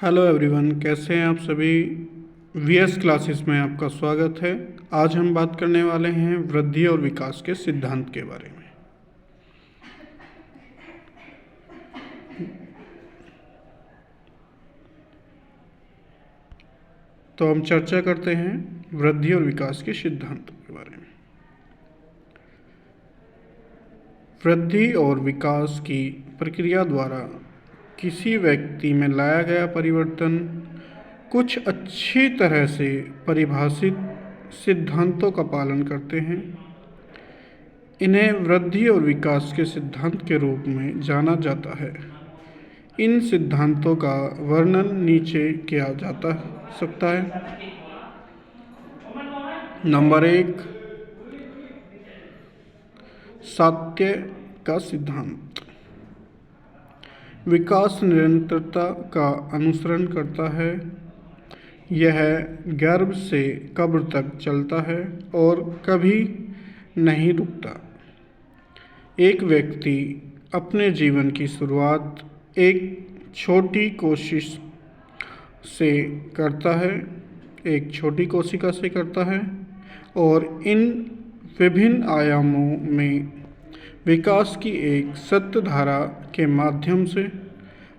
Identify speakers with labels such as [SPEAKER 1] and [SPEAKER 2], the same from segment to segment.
[SPEAKER 1] Hello everyone, कैसे हैं आप सभी। वीएस क्लासेस में आपका स्वागत है। आज हम बात करने वाले हैं वृद्धि और विकास के सिद्धांत के बारे में। तो हम चर्चा करते हैं वृद्धि और विकास के सिद्धांतों के बारे में। वृद्धि और विकास की प्रक्रिया द्वारा किसी व्यक्ति में लाया गया परिवर्तन कुछ अच्छी तरह से परिभाषित सिद्धांतों का पालन करते हैं। इन्हें वृद्धि और विकास के सिद्धांत के रूप में जाना जाता है। इन सिद्धांतों का वर्णन नीचे किया जा सकता है। नंबर 1, सात्य का सिद्धांत। विकास निरंतरता का अनुसरण करता है। यह गर्भ से कब्र तक चलता है और कभी नहीं रुकता। एक व्यक्ति अपने जीवन की शुरुआत एक छोटी कोशिश से करता है, एक छोटी कोशिका से करता है और इन विभिन्न आयामों में विकास की एक सत्य धारा के माध्यम से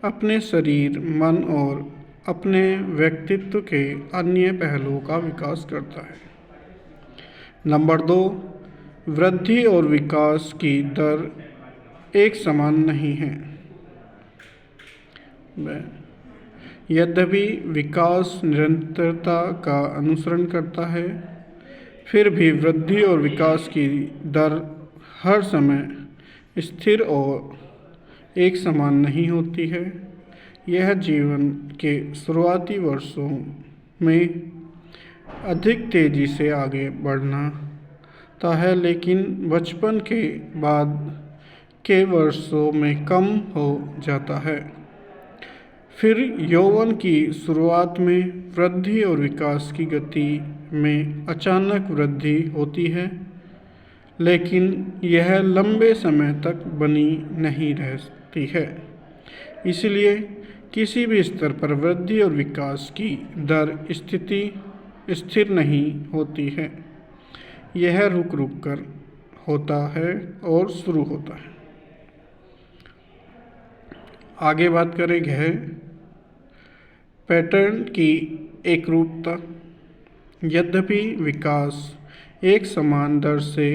[SPEAKER 1] अपने शरीर, मन और अपने व्यक्तित्व के अन्य पहलुओं का विकास करता है। नंबर 2, वृद्धि और विकास की दर एक समान नहीं है। यद्यपि विकास निरंतरता का अनुसरण करता है, फिर भी वृद्धि और विकास की दर हर समय स्थिर और एक समान नहीं होती है। यह जीवन के शुरुआती वर्षों में अधिक तेज़ी से आगे बढ़ता है, लेकिन बचपन के बाद के वर्षों में कम हो जाता है। फिर यौवन की शुरुआत में वृद्धि और विकास की गति में अचानक वृद्धि होती है, लेकिन यह लंबे समय तक बनी नहीं रहती है। इसलिए किसी भी स्तर पर वृद्धि और विकास की दर स्थिर नहीं होती है। यह रुक रुक कर होता है और शुरू होता है। आगे बात करेंगे पैटर्न की एकरूपता। यद्यपि विकास एक समान दर से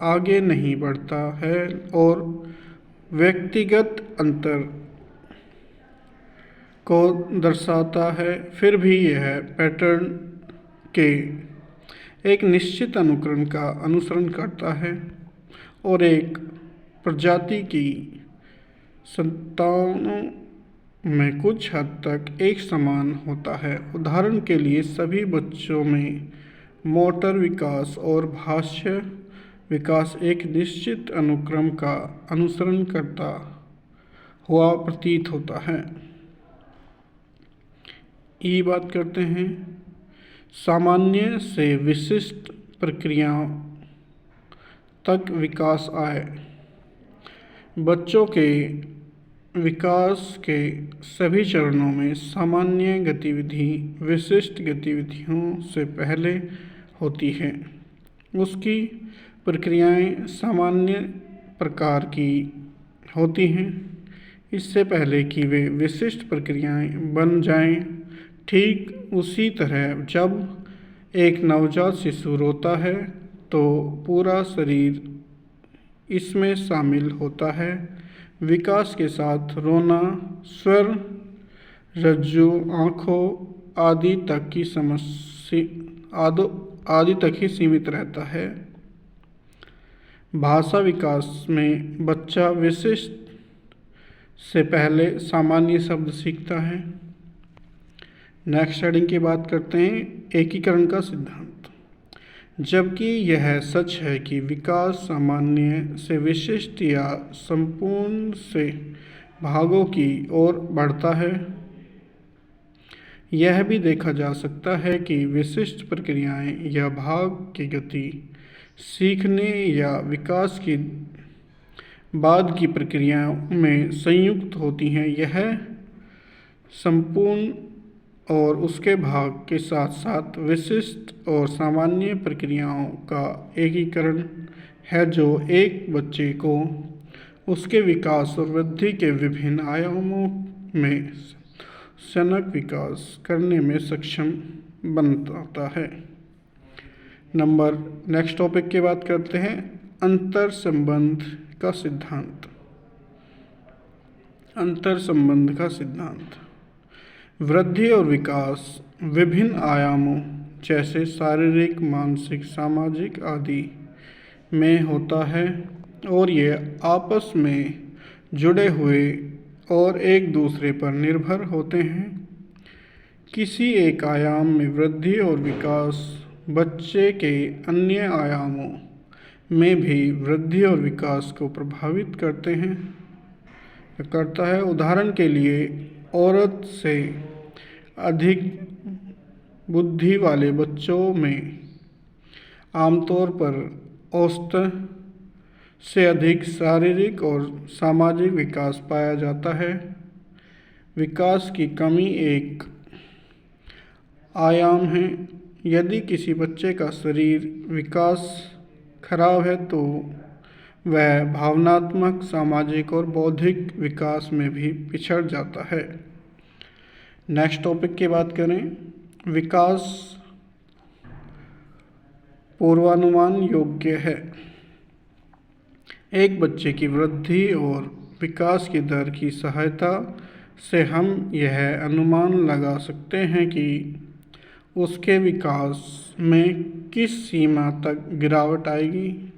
[SPEAKER 1] आगे नहीं बढ़ता है और व्यक्तिगत अंतर को दर्शाता है, फिर भी यह पैटर्न के एक निश्चित अनुक्रम का अनुसरण करता है और एक प्रजाति की संतानों में कुछ हद तक एक समान होता है। उदाहरण के लिए, सभी बच्चों में मोटर विकास और भाषा विकास एक निश्चित अनुक्रम का अनुसरण करता हुआ प्रतीत होता है। बात करते हैं सामान्य से विशिष्ट प्रक्रियाओं तक विकास आए। बच्चों के विकास के सभी चरणों में सामान्य गतिविधि विशिष्ट गतिविधियों से पहले होती है। उसकी प्रक्रियाएं सामान्य प्रकार की होती हैं इससे पहले कि वे विशिष्ट प्रक्रियाएं बन जाएं। ठीक उसी तरह जब एक नवजात शिशु रोता है तो पूरा शरीर इसमें शामिल होता है। विकास के साथ रोना स्वर, रज्जु, आँखों आदि तक ही सीमित रहता है। भाषा विकास में बच्चा विशिष्ट से पहले सामान्य शब्द सीखता है। नेक्स्ट हेडिंग की बात करते हैं एकीकरण का सिद्धांत। जबकि यह सच है कि विकास सामान्य से विशिष्ट या संपूर्ण से भागों की ओर बढ़ता है, यह भी देखा जा सकता है कि विशिष्ट प्रक्रियाएं या भाग की गति सीखने या विकास की बाद की प्रक्रियाओं में संयुक्त होती हैं। यह संपूर्ण और उसके भाग के साथ साथ विशिष्ट और सामान्य प्रक्रियाओं का एकीकरण है जो एक बच्चे को उसके विकास और वृद्धि के विभिन्न आयामों में सनक विकास करने में सक्षम बनाता है। नेक्स्ट टॉपिक की बात करते हैं, अंतर संबंध का सिद्धांत। अंतर संबंध का सिद्धांत। वृद्धि और विकास विभिन्न आयामों जैसे शारीरिक, मानसिक, सामाजिक आदि में होता है और ये आपस में जुड़े हुए और एक दूसरे पर निर्भर होते हैं। किसी एक आयाम में वृद्धि और विकास बच्चे के अन्य आयामों में भी वृद्धि और विकास को प्रभावित करता है। उदाहरण के लिए, औरत से अधिक बुद्धि वाले बच्चों में आमतौर पर औसत से अधिक शारीरिक और सामाजिक विकास पाया जाता है। विकास की कमी एक आयाम है। यदि किसी बच्चे का शरीर विकास खराब है तो वह भावनात्मक, सामाजिक और बौद्धिक विकास में भी पिछड़ जाता है। नेक्स्ट टॉपिक की बात करें, विकास पूर्वानुमान योग्य है। एक बच्चे की वृद्धि और विकास की दर की सहायता से हम यह अनुमान लगा सकते हैं कि उसके विकास में किस सीमा तक गिरावट आएगी।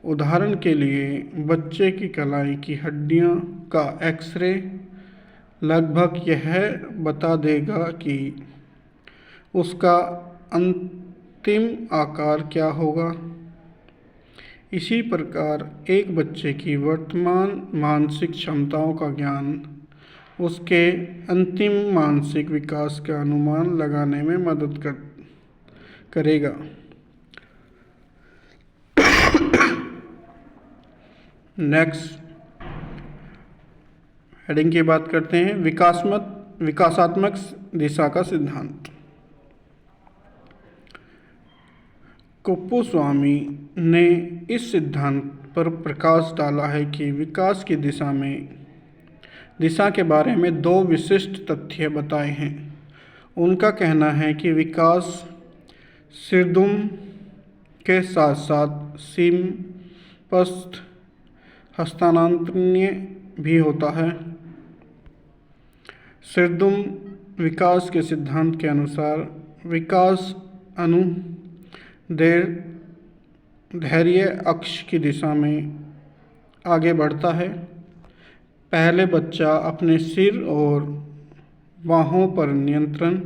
[SPEAKER 1] उदाहरण के लिए, बच्चे की कलाई की हड्डियों का एक्स-रे लगभग यह बता देगा कि उसका अंतिम आकार क्या होगा। इसी प्रकार एक बच्चे की वर्तमान मानसिक क्षमताओं का ज्ञान उसके अंतिम मानसिक विकास का अनुमान लगाने में मदद करेगा। नेक्स्ट हेडिंग की बात करते हैं, विकासात्मक दिशा का सिद्धांत। कुप्पुस्वामी ने इस सिद्धांत पर प्रकाश डाला है कि विकास की दिशा के बारे में दो विशिष्ट तथ्य बताए हैं। उनका कहना है कि विकास सिरदुम के साथ साथ सीमपस्थ हस्तांतरणीय भी होता है। सिरदुम विकास के सिद्धांत के अनुसार विकास धैर्य अक्ष की दिशा में आगे बढ़ता है। पहले बच्चा अपने सिर और बाहों पर नियंत्रण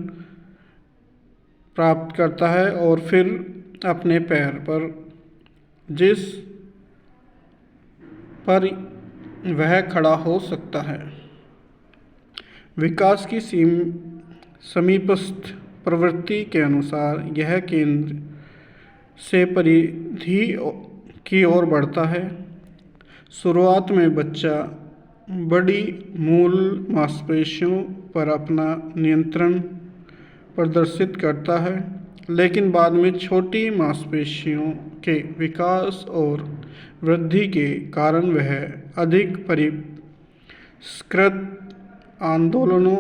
[SPEAKER 1] प्राप्त करता है और फिर अपने पैर पर, जिस पर वह खड़ा हो सकता है। विकास की समीपस्थ प्रवृत्ति के अनुसार यह केंद्र से परिधि की ओर बढ़ता है। शुरुआत में बच्चा बड़ी मूल मांसपेशियों पर अपना नियंत्रण प्रदर्शित करता है, लेकिन बाद में छोटी मांसपेशियों के विकास और वृद्धि के कारण वह अधिक परिष्कृत आंदोलनों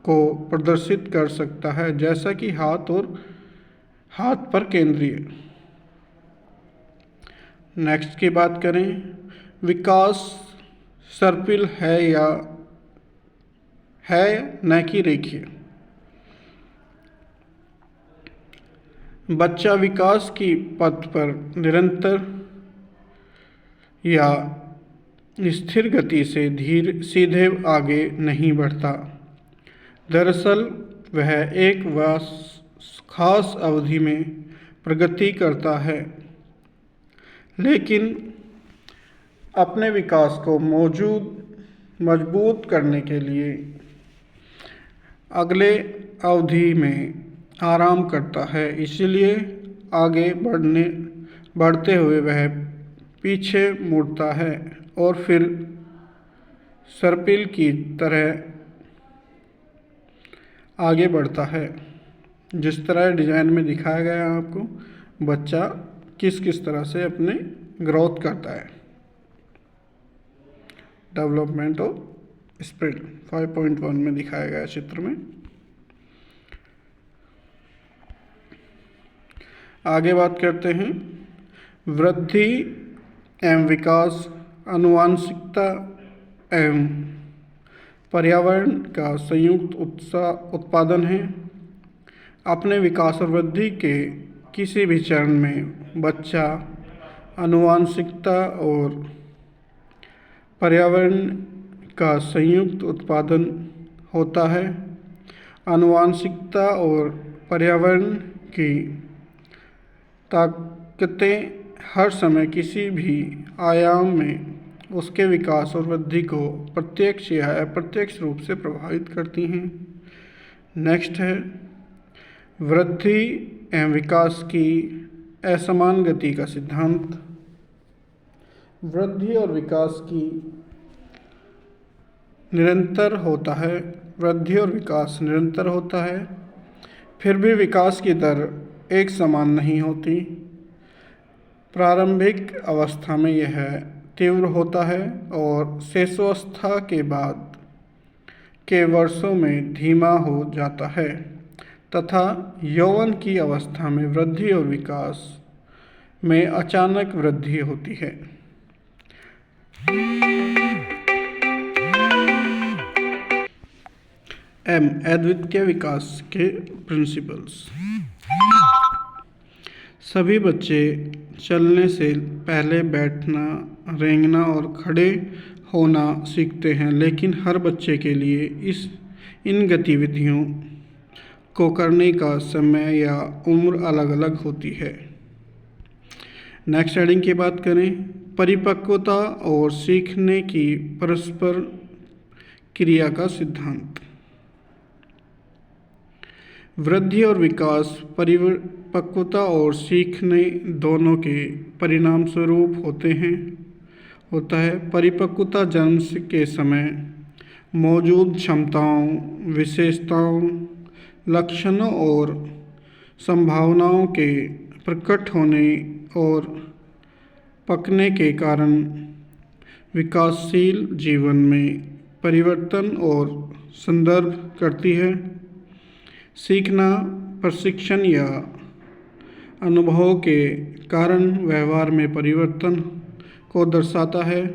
[SPEAKER 1] को प्रदर्शित कर सकता है, जैसा कि हाथ पर केंद्रीय। नेक्स्ट की बात करें, विकास सर्पिल है न कि रेखीय। बच्चा विकास की पथ पर निरंतर या स्थिर गति से सीधे आगे नहीं बढ़ता। दरअसल वह एक खास अवधि में प्रगति करता है, लेकिन अपने विकास को मजबूत करने के लिए अगले अवधि में आराम करता है। इसलिए आगे बढ़ते हुए वह पीछे मुड़ता है और फिर सर्पिल की तरह आगे बढ़ता है। जिस तरह डिजाइन में दिखाया गया है आपको, बच्चा किस किस तरह से अपने ग्रोथ करता है। डेवलपमेंट ऑफ स्प्रिट 5.1 में दिखाया गया चित्र में। आगे बात करते हैं, वृद्धि एवं विकास आनुवंशिकता एवं पर्यावरण का संयुक्त उत्पादन है। अपने विकास और वृद्धि के किसी भी चरण में बच्चा आनुवंशिकता और पर्यावरण का संयुक्त उत्पादन होता है। आनुवंशिकता और पर्यावरण की ताकतें हर समय किसी भी आयाम में उसके विकास और वृद्धि को प्रत्यक्ष या अप्रत्यक्ष रूप से प्रभावित करती हैं। नेक्स्ट है, वृद्धि एवं विकास की असमान गति का सिद्धांत। वृद्धि और विकास की निरंतर होता है, वृद्धि और विकास निरंतर होता है, फिर भी विकास की दर एक समान नहीं होती। प्रारंभिक अवस्था में यह तीव्र होता है और शैशवावस्था के बाद के वर्षों में धीमा हो जाता है तथा यौवन की अवस्था में वृद्धि और विकास में अचानक वृद्धि होती है। अद्वितीय विकास के प्रिंसिपल्स। सभी बच्चे चलने से पहले बैठना, रेंगना और खड़े होना सीखते हैं, लेकिन हर बच्चे के लिए इन गतिविधियों को करने का समय या उम्र अलग अलग होती है। नेक्स्ट हेडिंग की बात करें, परिपक्वता और सीखने की परस्पर क्रिया का सिद्धांत। वृद्धि और विकास परिपक्वता और सीखने दोनों के परिणाम स्वरूप होता है। परिपक्वता जन्म के समय मौजूद क्षमताओं, विशेषताओं, लक्षणों और संभावनाओं के प्रकट होने और पकने के कारण विकासशील जीवन में परिवर्तन और संदर्भ करती है। सीखना प्रशिक्षण या अनुभव के कारण व्यवहार में परिवर्तन को दर्शाता है।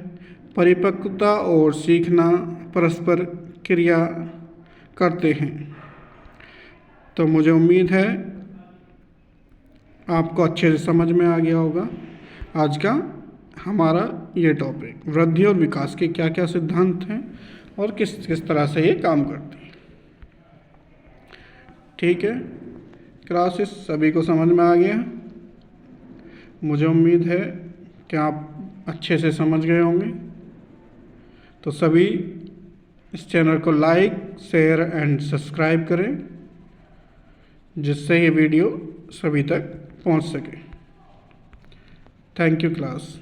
[SPEAKER 1] परिपक्वता और सीखना परस्पर क्रिया करते हैं। तो मुझे उम्मीद है आपको अच्छे से समझ में आ गया होगा आज का हमारा ये टॉपिक, वृद्धि और विकास के क्या क्या सिद्धांत हैं और किस किस तरह से ये काम करते हैं। ठीक है, क्लासेस सभी को समझ में आ गया। मुझे उम्मीद है कि आप अच्छे से समझ गए होंगे। तो सभी इस चैनल को लाइक, शेयर एंड सब्सक्राइब करें, जिससे ये वीडियो सभी तक पहुंच सके। Thank you class.